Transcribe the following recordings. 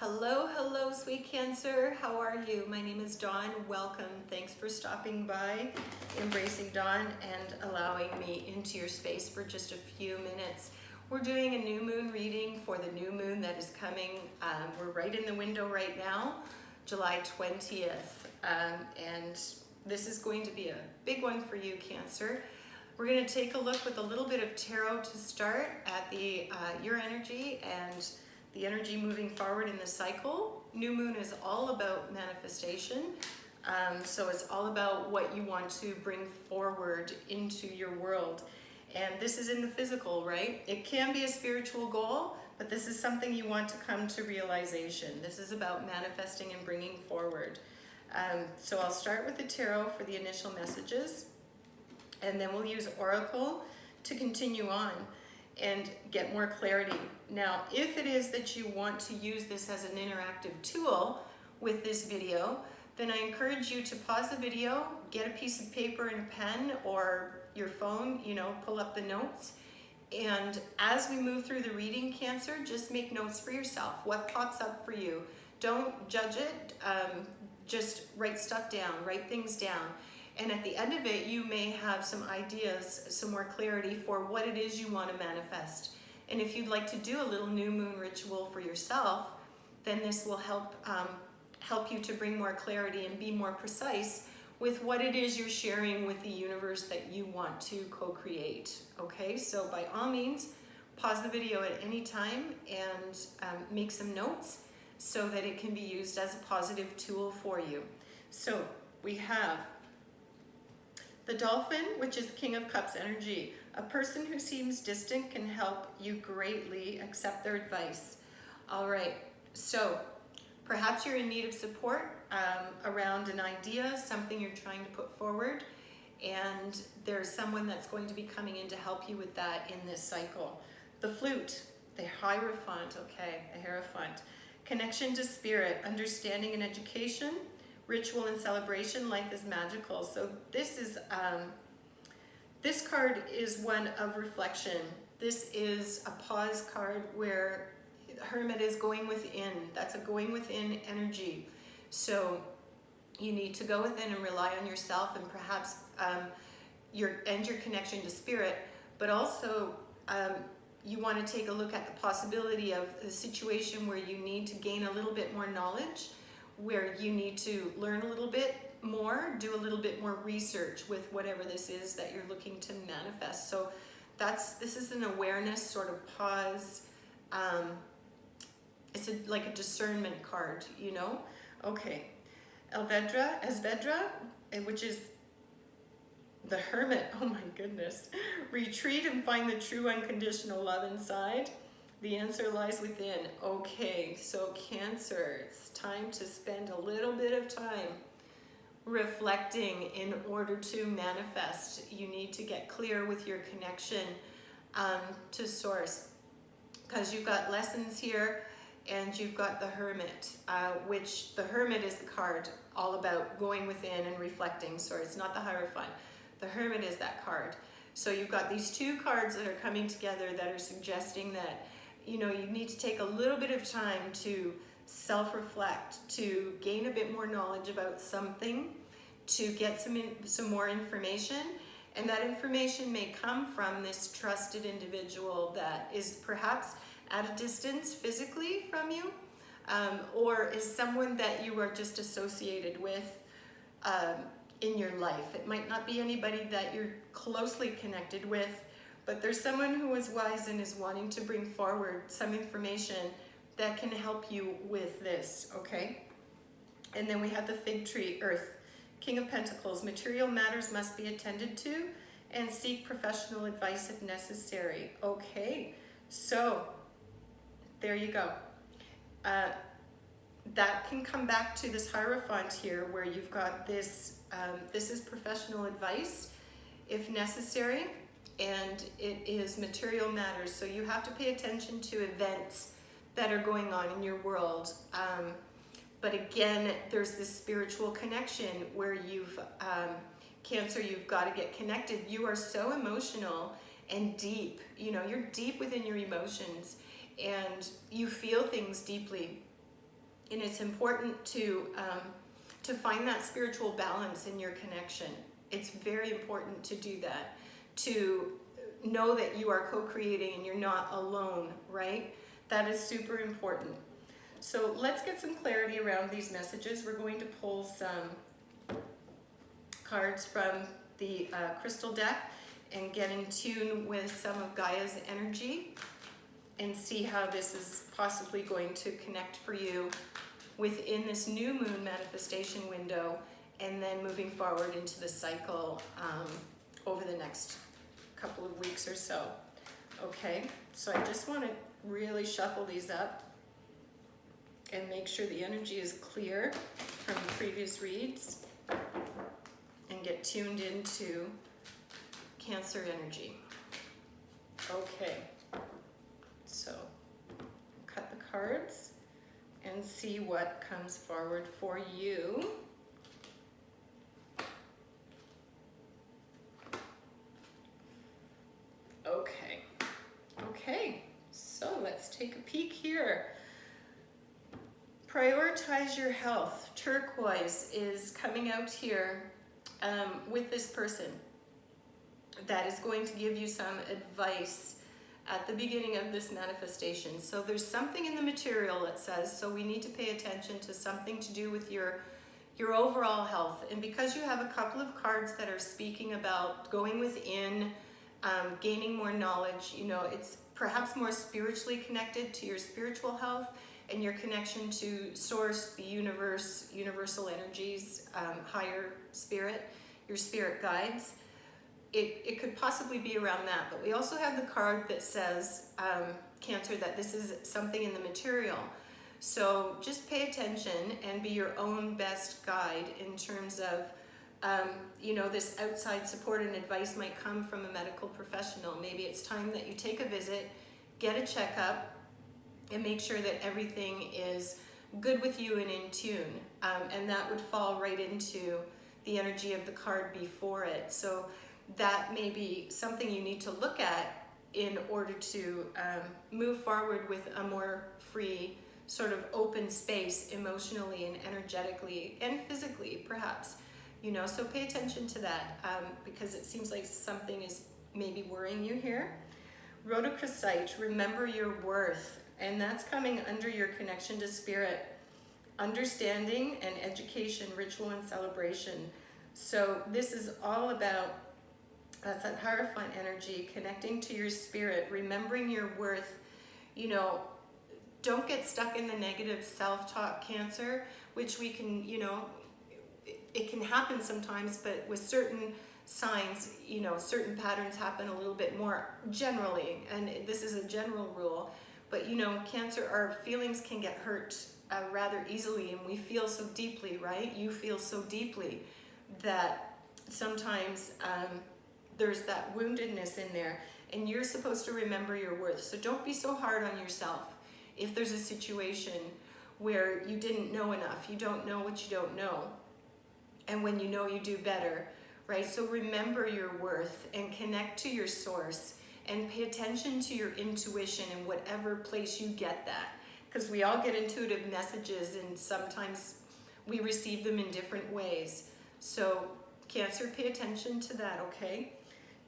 Hello, hello, sweet Cancer. How are you? My name is Dawn. Welcome. Thanks for stopping by, embracing Dawn, and allowing me into your space for just a few minutes. We're doing a new moon reading for the new moon that is coming. We're right in the window right now, July 20th. And this is going to be a big one for you, Cancer. We're going to take a look with a little bit of tarot to start at your energy and the energy moving forward in the cycle. New moon is all about manifestation. So it's all about what you want to bring forward into your world. And this is in the physical, right? It can be a spiritual goal, but this is something you want to come to realization. This is about manifesting and bringing forward. So I'll start with the tarot for the initial messages, and then we'll use Oracle to continue on and get more clarity. Now, if it is that you want to use this as an interactive tool with this video, then I encourage you to pause the video, get a piece of paper and a pen or your phone, pull up the notes. And as we move through the reading, Cancer, just make notes for yourself. What pops up for you? Don't judge it, just write stuff down, write things down. And at the end of it, you may have some ideas, some more clarity for what it is you want to manifest. And if you'd like to do a little new moon ritual for yourself, then this will help you to bring more clarity and be more precise with what it is you're sharing with the universe that you want to co-create. Okay, so by all means, pause the video at any time and make some notes so that it can be used as a positive tool for you. So we have the Dolphin, which is the King of Cups energy. A person who seems distant can help you greatly. Accept their advice. All right, so perhaps you're in need of support around an idea, something you're trying to put forward, and there's someone that's going to be coming in to help you with that in this cycle. The Flute, the Hierophant, okay, the Hierophant. Connection to spirit, understanding and education, ritual and celebration, life is magical. So this card is one of reflection. This is a pause card where Hermit is going within. That's a going within energy. So you need to go within and rely on yourself and perhaps your connection to spirit, but also you want to take a look at the possibility of a situation where you need to gain a little bit more knowledge, where you need to learn a little bit more, do a little bit more research with whatever this is that you're looking to manifest. So this is an awareness sort of pause. It's like a discernment card, Okay. Esvedra, which is the Hermit. Oh my goodness. Retreat and find the true unconditional love inside. The answer lies within. Okay, so Cancer, it's time to spend a little bit of time reflecting in order to manifest. You need to get clear with your connection to Source, because you've got lessons here and you've got the Hermit, which the Hermit is the card all about going within and reflecting. Sorry, it's not the Hierophant. The Hermit is that card. So you've got these two cards that are coming together that are suggesting that you need to take a little bit of time to self-reflect, to gain a bit more knowledge about something, to get some more information, and that information may come from this trusted individual that is perhaps at a distance physically from you, or is someone that you are just associated with in your life. It might not be anybody that you're closely connected with, but there's someone who is wise and is wanting to bring forward some information that can help you with this, okay? And then we have the Fig Tree, Earth, King of Pentacles. Material matters must be attended to and seek professional advice if necessary. Okay, so there you go. That can come back to this Hierophant here where you've got this, this is professional advice if necessary. And it is material matters, so you have to pay attention to events that are going on in your world. But again, there's this spiritual connection where Cancer, you've got to get connected. You are so emotional and deep. You're deep within your emotions and you feel things deeply. And it's important to find that spiritual balance in your connection. It's very important to do that, to know that you are co-creating and you're not alone, right? That is super important. So let's get some clarity around these messages. We're going to pull some cards from the crystal deck and get in tune with some of Gaia's energy and see how this is possibly going to connect for you within this new moon manifestation window, and then moving forward into the cycle over the next couple of weeks or so. Okay, so I just want to really shuffle these up and make sure the energy is clear from previous reads and get tuned into Cancer energy. Okay, so cut the cards and see what comes forward for you. Okay, so let's take a peek here. Prioritize your health. Turquoise is coming out here with this person that is going to give you some advice at the beginning of this manifestation. So there's something in the material, it says, so we need to pay attention to something to do with your overall health. And because you have a couple of cards that are speaking about going within, gaining more knowledge, you know, it's perhaps more spiritually connected to your spiritual health and your connection to source, the universe, universal energies, higher spirit, your spirit guides. It could possibly be around that, but we also have the card that says, Cancer, that this is something in the material. So just pay attention and be your own best guide in terms of, you know, this outside support and advice might come from a medical professional. Maybe it's time that you take a visit, get a checkup, and make sure that everything is good with you and in tune. And that would fall right into the energy of the card before it. So that may be something you need to look at in order to move forward with a more free, sort of open space emotionally and energetically and physically, perhaps. You know, so pay attention to that because it seems like something is maybe worrying you here. Rhodochrosite, remember your worth, and that's coming under your connection to spirit, understanding and education, ritual and celebration. So this is all about, that's that Hierophant energy, connecting to your spirit, remembering your worth. You know, don't get stuck in the negative self-talk, Cancer, which we can, you know, it can happen sometimes, but with certain signs, you know, certain patterns happen a little bit more generally, and this is a general rule. But you know, Cancer, our feelings can get hurt rather easily, and we feel so deeply, right? You feel so deeply that sometimes there's that woundedness in there, and you're supposed to remember your worth. So don't be so hard on yourself if there's a situation where you didn't know enough, you don't know what you don't know, and when you know, you do better, right? So remember your worth and connect to your source and pay attention to your intuition in whatever place you get that, because we all get intuitive messages and sometimes we receive them in different ways. So Cancer, pay attention to that, okay?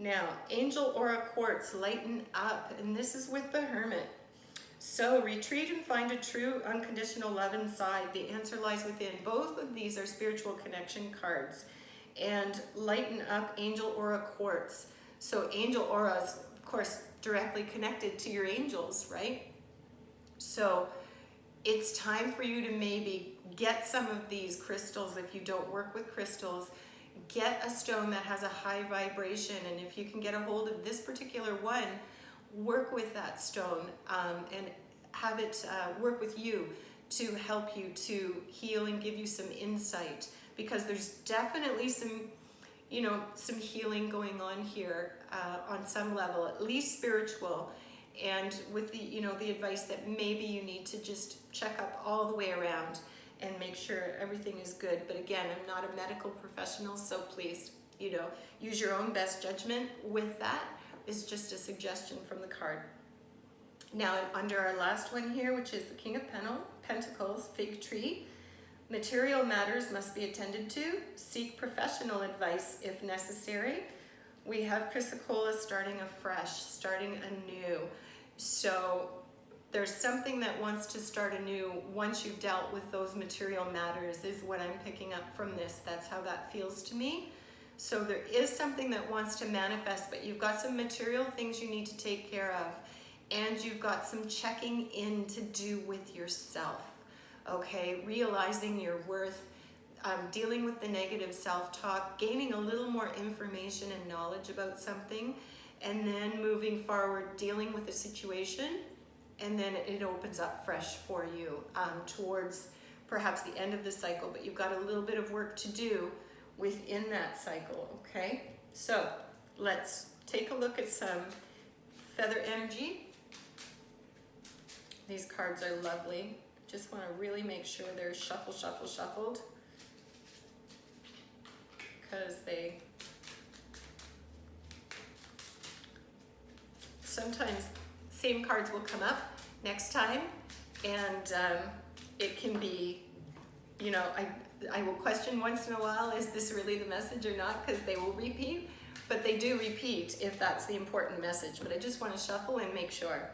Now, Angel Aura Quartz, lighten up, and this is with the Hermit. So retreat and find a true unconditional love inside. The answer lies within. Both of these are spiritual connection cards. And lighten up, Angel Aura Quartz. So Angel Aura is, of course, directly connected to your angels, right? So it's time for you to maybe get some of these crystals. If you don't work with crystals, get a stone that has a high vibration, and if you can get a hold of this particular one, work with that stone and have it work with you to help you to heal and give you some insight, because there's definitely some, you know, some healing going on here on some level, at least spiritual, and with the, you know, the advice that maybe you need to just check up all the way around and make sure everything is good. But again, I'm not a medical professional, so please, you know, use your own best judgment with that. Is just a suggestion from the card. Now, under our last one here, which is the King of Pentacles, fig tree, material matters must be attended to. Seek professional advice if necessary. We have Chrysocolla starting afresh, starting anew. So there's something that wants to start anew once you've dealt with those material matters, is what I'm picking up from this. That's how that feels to me. So there is something that wants to manifest, but you've got some material things you need to take care of. And you've got some checking in to do with yourself, okay? Realizing your worth, dealing with the negative self-talk, gaining a little more information and knowledge about something, and then moving forward, dealing with the situation, and then it opens up fresh for you towards perhaps the end of the cycle, but you've got a little bit of work to do within that cycle, okay? So let's take a look at some feather energy. These cards are lovely. Just want to really make sure they're shuffled, because they sometimes same cards will come up next time, and it can be, you know, I will question once in a while, is this really the message or not? Because they will repeat, but they do repeat if that's the important message. But I just want to shuffle and make sure.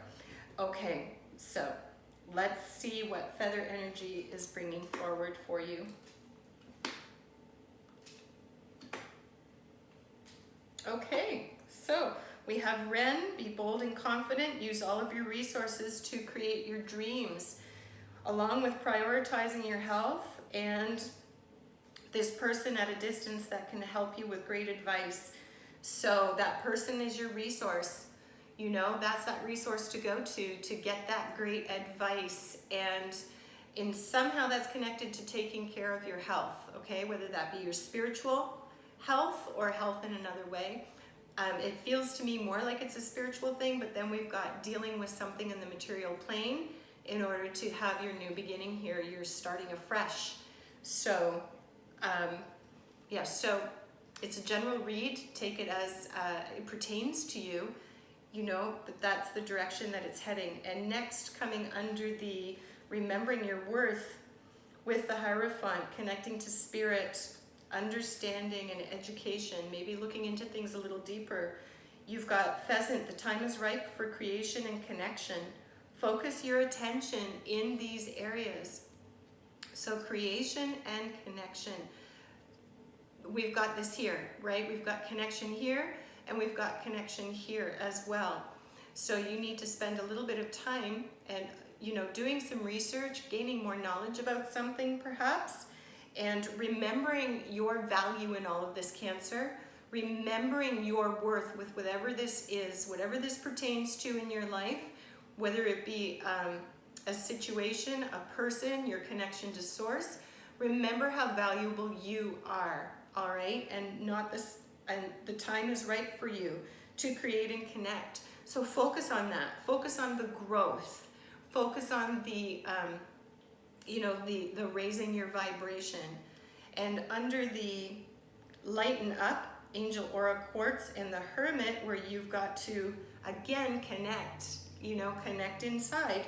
Okay, so let's see what feather energy is bringing forward for you. Okay, so we have Wren, be bold and confident, use all of your resources to create your dreams, along with prioritizing your health and this person at a distance that can help you with great advice. So that person is your resource. You know, that's that resource to go to get that great advice. And somehow that's connected to taking care of your health, okay? Whether that be your spiritual health or health in another way. It feels to me more like it's a spiritual thing, but then we've got dealing with something in the material plane in order to have your new beginning here. You're starting afresh. So, yeah, so it's a general read. Take it as it pertains to you, you know, but that's the direction that it's heading. And next, coming under the remembering your worth with the Hierophant, connecting to spirit, understanding and education, maybe looking into things a little deeper. You've got Pheasant, the time is ripe for creation and connection. Focus your attention in these areas. So creation and connection. We've got this here, right? We've got connection here, and we've got connection here as well. So you need to spend a little bit of time and, you know, doing some research, gaining more knowledge about something perhaps, and remembering your value in all of this, Cancer. Remembering your worth with whatever this is, whatever this pertains to in your life, whether it be a situation, a person, your connection to source. Remember how valuable you are, all right? And not this, and the time is right for you to create and connect. So focus on that. Focus on the growth. Focus on the, you know, the raising your vibration. And under the lighten up, Angel Aura Quartz and the Hermit, where you've got to, again, connect, you know, connect inside.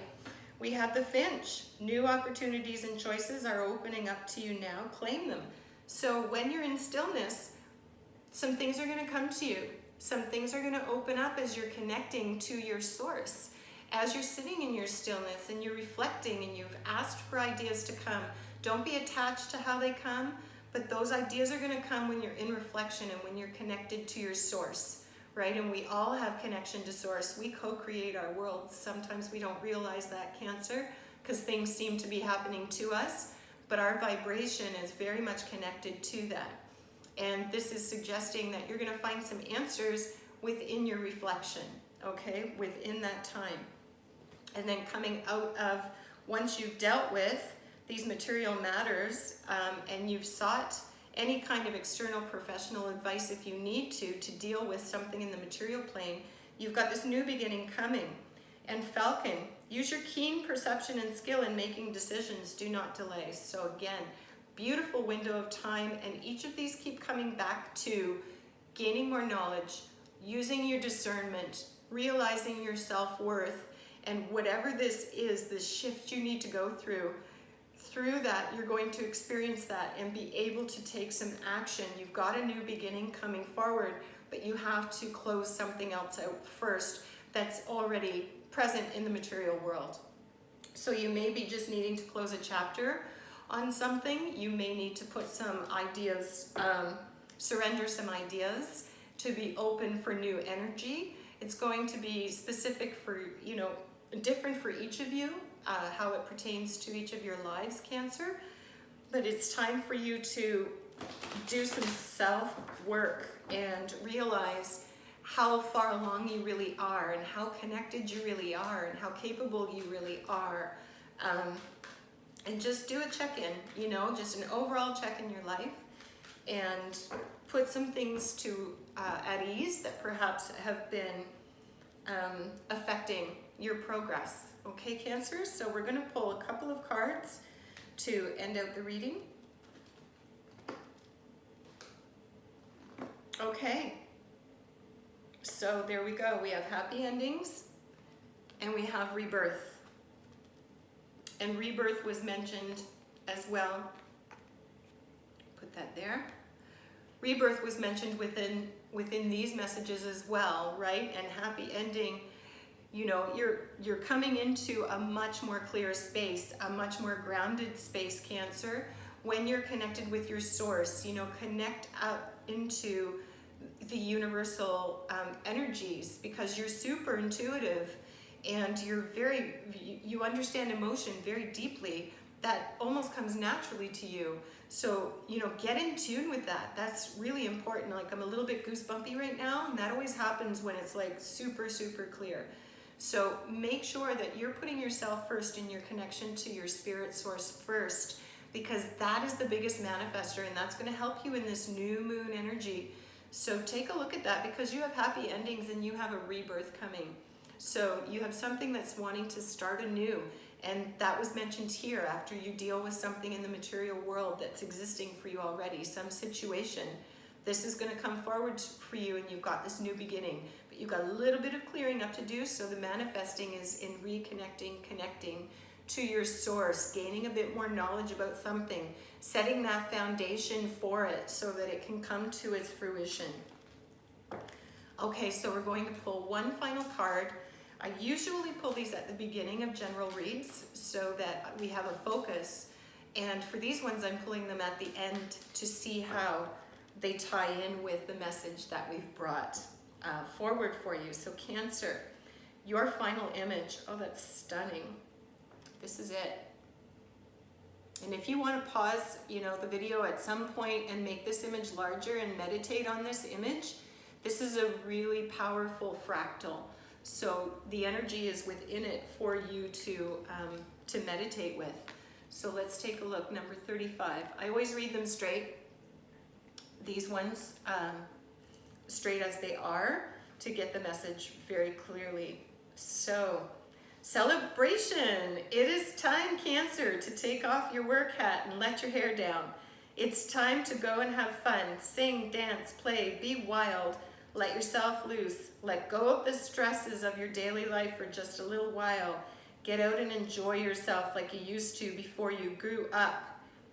We have the Finch. New opportunities and choices are opening up to you now. Claim them. So when you're in stillness, some things are going to come to you. Some things are going to open up as you're connecting to your source. As you're sitting in your stillness and you're reflecting and you've asked for ideas to come, don't be attached to how they come, but those ideas are going to come when you're in reflection and when you're connected to your source, right? And we all have connection to source. We co-create our world. Sometimes we don't realize that, Cancer, because things seem to be happening to us, but our vibration is very much connected to that. And this is suggesting that you're going to find some answers within your reflection, okay, within that time. And then coming out of, once you've dealt with these material matters and you've sought any kind of external professional advice if you need to deal with something in the material plane, you've got this new beginning coming. And Falcon, use your keen perception and skill in making decisions. Do not delay. So again, beautiful window of time, and each of these keep coming back to gaining more knowledge, using your discernment, realizing your self-worth, And whatever this is, this shift you need to go through that, you're going to experience that and be able to take some action. You've got a new beginning coming forward, but you have to close something else out first that's already present in the material world. So you may be just needing to close a chapter on something. You may need to put some ideas, surrender some ideas to be open for new energy. It's going to be specific for, different for each of you, how it pertains to each of your lives, Cancer. But it's time for you to do some self-work and realize how far along you really are and how connected you really are and how capable you really are. And just do a check-in, just an overall check in your life, and put some things to at ease that perhaps have been affecting your progress. Okay, Cancer? So we're going to pull a couple of cards to end out the reading. Okay. So there we go. We have happy endings and we have rebirth. And rebirth was mentioned as well. Put that there. Rebirth was mentioned within these messages as well, right? And happy ending, you're coming into a much more clear space, a much more grounded space, Cancer, when you're connected with your source. Connect up into the universal energies, because you're super intuitive and you understand emotion very deeply. That almost comes naturally to you. So, get in tune with that. That's really important. Like, I'm a little bit goosebumpy right now, and that always happens when it's like super, super clear. So make sure that you're putting yourself first in your connection to your spirit source first, because that is the biggest manifester, and that's going to help you in this new moon energy. So take a look at that, because you have happy endings and you have a rebirth coming. So you have something that's wanting to start anew, and that was mentioned here after you deal with something in the material world that's existing for you already, some situation. This is going to come forward for you, and you've got this new beginning. But you've got a little bit of clearing up to do, so the manifesting is in reconnecting, connecting to your source, gaining a bit more knowledge about something, setting that foundation for it so that it can come to its fruition. Okay, so we're going to pull one final card. I usually pull these at the beginning of general reads so that we have a focus. And for these ones, I'm pulling them at the end to see how they tie in with the message that we've brought forward for you. So Cancer, your final image. Oh, that's stunning. This is it. And if you want to pause, the video at some point and make this image larger and meditate on this image, this is a really powerful fractal. So the energy is within it for you to meditate with. So let's take a look. Number 35. I always read them straight. These ones straight as they are, to get the message very clearly. So, celebration. It is time, Cancer, to take off your work hat and let your hair down. It's time to go and have fun. Sing, dance, play, be wild. Let yourself loose. Let go of the stresses of your daily life for just a little while. Get out and enjoy yourself like you used to before you grew up.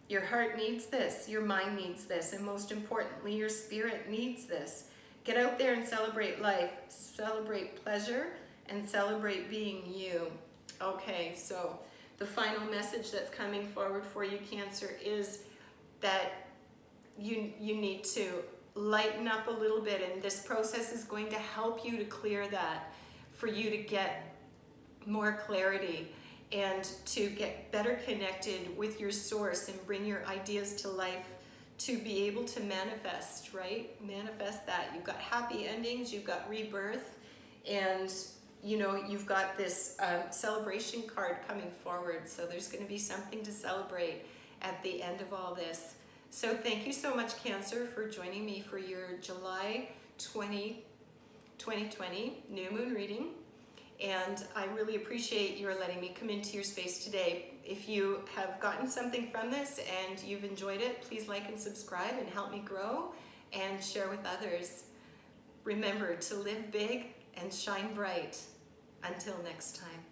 Your heart needs this, your mind needs this, and most importantly, your spirit needs this. Get out there and celebrate life, celebrate pleasure, and celebrate being you. Okay, so the final message that's coming forward for you, Cancer, is that you need to lighten up a little bit, and this process is going to help you to clear that, for you to get more clarity and to get better connected with your source and bring your ideas to life, to be able to manifest, right? Manifest that. You've got happy endings, you've got rebirth, and you've got this celebration card coming forward. So there's going to be something to celebrate at the end of all this. So thank you so much, Cancer, for joining me for your July 2020 new moon reading. And I really appreciate your letting me come into your space today. If you have gotten something from this and you've enjoyed it, please like and subscribe and help me grow and share with others. Remember to live big and shine bright. Until next time.